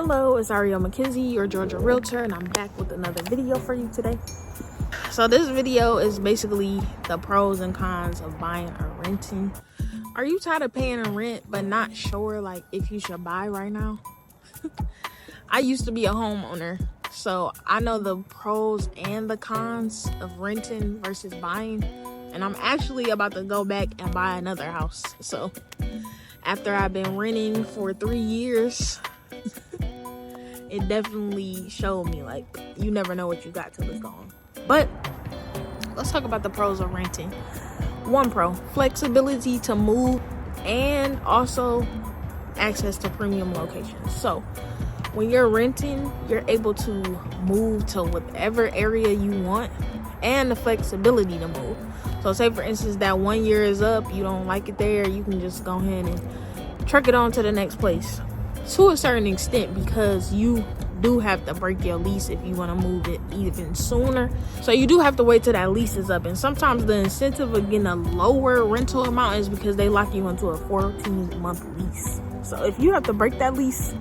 Hello, it's Ariel McKenzie, your Georgia realtor, and I'm back with another video for you today. So this video is basically the pros and cons of buying or renting. Are you tired of paying a rent but not sure like if you should buy right now? I used to be a homeowner, so I know the pros and the cons of renting versus buying, and I'm actually about to go back and buy another house. So after I've been renting for 3 years, it definitely showed me like you never know what you got till it's gone. But let's talk about the pros of renting. One pro, flexibility to move and also access to premium locations. So when you're renting, you're able to move to whatever area you want and the flexibility to move. So say for instance that 1 year is up, you don't like it there, you can just go ahead and truck it on to the next place. To a certain extent, because you do have to break your lease if you want to move it even sooner. So you do have to wait till that lease is up. And sometimes the incentive of getting a lower rental amount is because they lock you into a 14-month lease. So if you have to break that lease,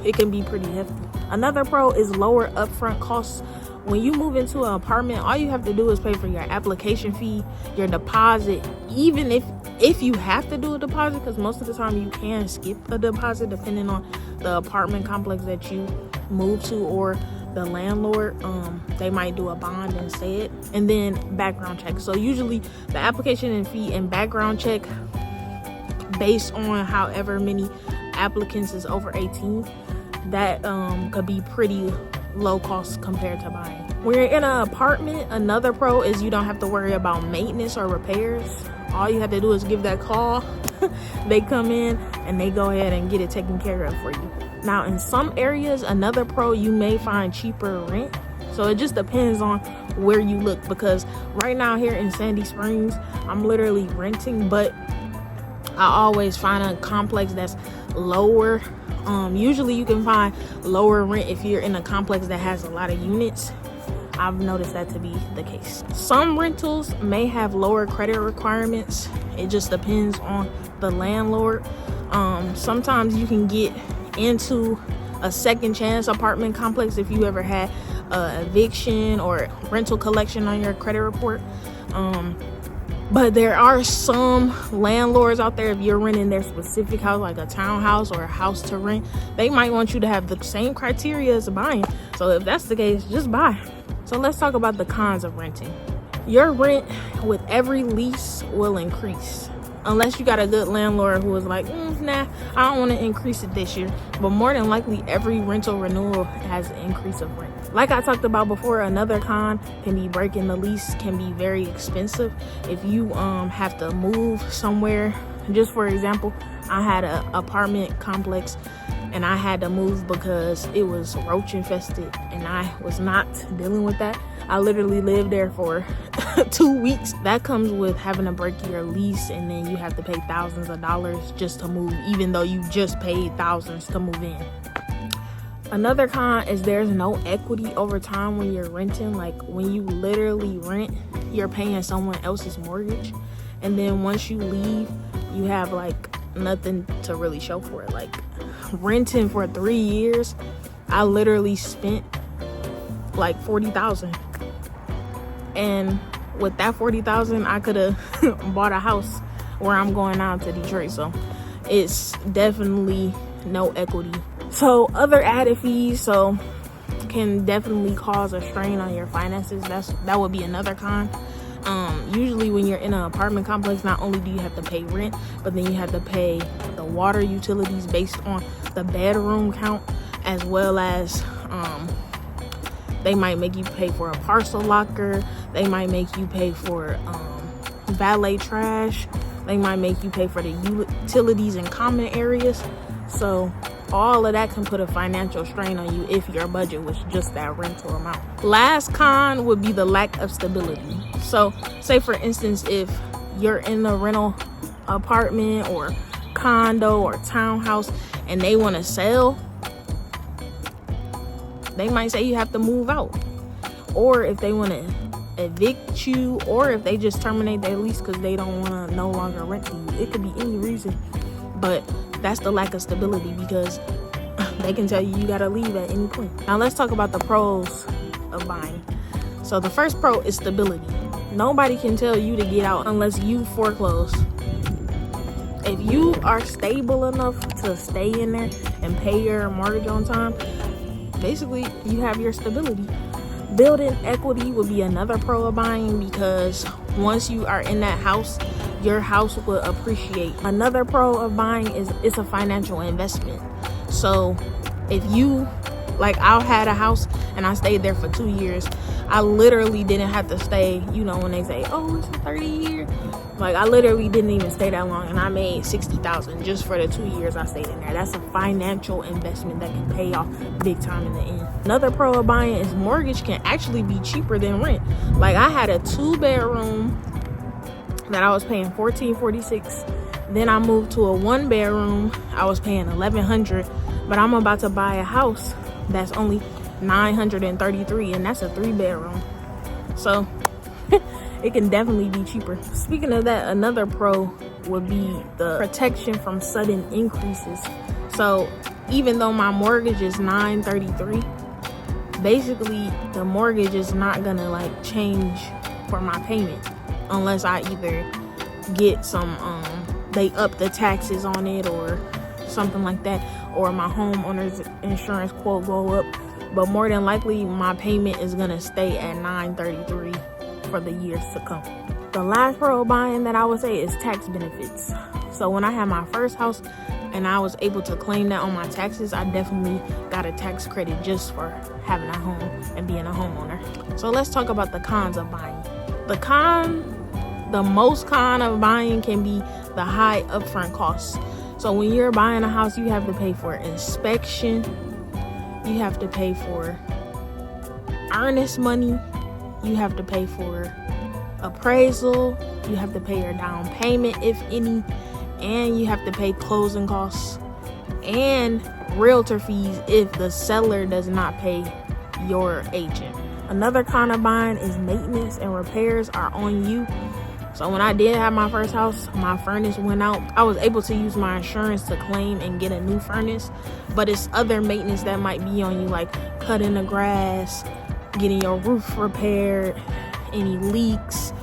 it can be pretty hefty. Another pro is lower upfront costs. When you move into an apartment, all you have to do is pay for your application fee, your deposit, even if you have to do a deposit, because most of the time you can skip a deposit depending on the apartment complex that you move to or the landlord. They might do a bond instead. And then background check. So usually the application and fee and background check, based on however many applicants is over 18, that could be pretty low cost compared to buying. When you're in an apartment, another pro is you don't have to worry about maintenance or repairs. All you have to do is give that call. They come in and they go ahead and get it taken care of for you. Now in some areas, another pro, you may find cheaper rent. So it just depends on where you look, because right now here in Sandy Springs, I'm literally renting, but I always find a complex that's lower. Usually you can find lower rent if you're in a complex that has a lot of units. I've noticed that to be the case. Some rentals may have lower credit requirements. It just depends on the landlord. Sometimes you can get into a second chance apartment complex if you ever had eviction or rental collection on your credit report. But there are some landlords out there, if you're renting their specific house, like a townhouse or a house to rent, they might want you to have the same criteria as buying. So if that's the case, just buy. So let's talk about the cons of renting. Your rent with every lease will increase. Unless you got a good landlord who is like, nah, I don't want to increase it this year. But more than likely, every rental renewal has an increase of rent. Like I talked about before, another con can be breaking the lease, can be very expensive. If you have to move somewhere, just for example, I had an apartment complex and I had to move because it was roach infested and I was not dealing with that. I literally lived there for 2 weeks. That comes with having to break your lease, and then you have to pay thousands of dollars just to move, even though you just paid thousands to move in. Another con is there's no equity over time when you're renting. Like when you literally rent, you're paying someone else's mortgage, and then once you leave, you have like nothing to really show for it. Like renting for 3 years, I literally spent like $40,000, and with that $40,000, I could have bought a house where I'm going out to Detroit. So it's definitely no equity. So other added fees can definitely cause a strain on your finances. That would be another con. Usually when you're in an apartment complex, not only do you have to pay rent, but then you have to pay the water utilities based on the bedroom count, as well as they might make you pay for a parcel locker. They might make you pay for valet trash. They might make you pay for the utilities in common areas. So all of that can put a financial strain on you if your budget was just that rental amount. Last con would be the lack of stability. So say for instance, if you're in a rental apartment or condo or townhouse and they want to sell, they might say you have to move out. Or if they want to evict you, or if they just terminate their lease because they don't want to no longer rent to you. It could be any reason, but that's the lack of stability, because they can tell you you gotta leave at any point. Now let's talk about the pros of buying. So the first pro is stability. Nobody can tell you to get out unless you foreclose. If you are stable enough to stay in there and pay your mortgage on time, basically you have your stability. Building equity would be another pro of buying, because once you are in that house, your house will appreciate. Another pro of buying is it's a financial investment. So if you, like, I had a house and I stayed there for 2 years. I literally didn't have to stay, you know, when they say, oh, it's a 30-year. Like, I literally didn't even stay that long, and I made $60,000 just for the 2 years I stayed in there. That's a financial investment that can pay off big time in the end. Another pro of buying is mortgage can actually be cheaper than rent. Like, I had a 2-bedroom that I was paying $1,446. Then I moved to a 1-bedroom. I was paying $1,100. But I'm about to buy a house that's only $933, and that's a 3-bedroom. So it can definitely be cheaper. Speaking of that, another pro would be the protection from sudden increases. So even though my mortgage is $933, basically the mortgage is not gonna like change for my payment unless I either get some they up the taxes on it or something like that, or my homeowner's insurance quote go up. But more than likely my payment is gonna stay at $933 for the years to come. The last pro of buying that I would say is tax benefits. So when I had my first house and I was able to claim that on my taxes, I definitely got a tax credit just for having a home and being a homeowner. So let's talk about the cons of buying. The most con of buying can be the high upfront costs. So when you're buying a house, you have to pay for inspection, you have to pay for earnest money, you have to pay for appraisal, you have to pay your down payment if any, and you have to pay closing costs and realtor fees if the seller does not pay your agent. Another con of buying is maintenance and repairs are on you. So when I did have my first house, my furnace went out. I was able to use my insurance to claim and get a new furnace, but it's other maintenance that might be on you, like cutting the grass, getting your roof repaired, any leaks,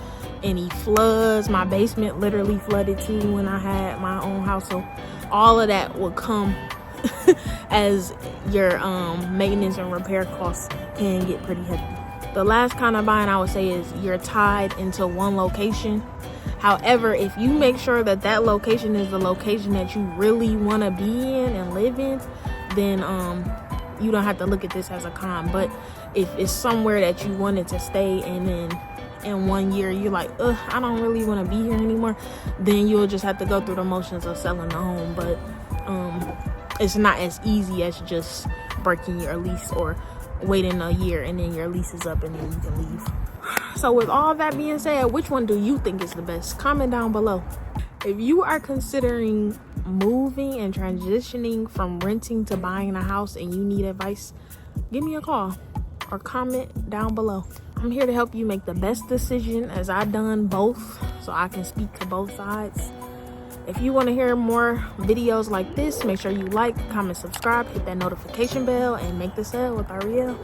any floods. My basement literally flooded too when I had my own house. So all of that will come as your maintenance and repair costs can get pretty heavy. The last kind of buying I would say is you're tied into one location. However, if you make sure that that location is the location that you really want to be in and live in, then you don't have to look at this as a con. But if it's somewhere that you wanted to stay and then in 1 year you're like, I don't really want to be here anymore, then you'll just have to go through the motions of selling the home. But it's not as easy as just breaking your lease or waiting a year and then your lease is up and then you can leave. So with all that being said, which one do you think is the best? Comment down below. If you are considering moving and transitioning from renting to buying a house and you need advice, give me a call or comment down below. I'm here to help you make the best decision, as I've done both, so I can speak to both sides. If you want to hear more videos like this, make sure you like, comment, subscribe, hit that notification bell, and make the sale with Ariel.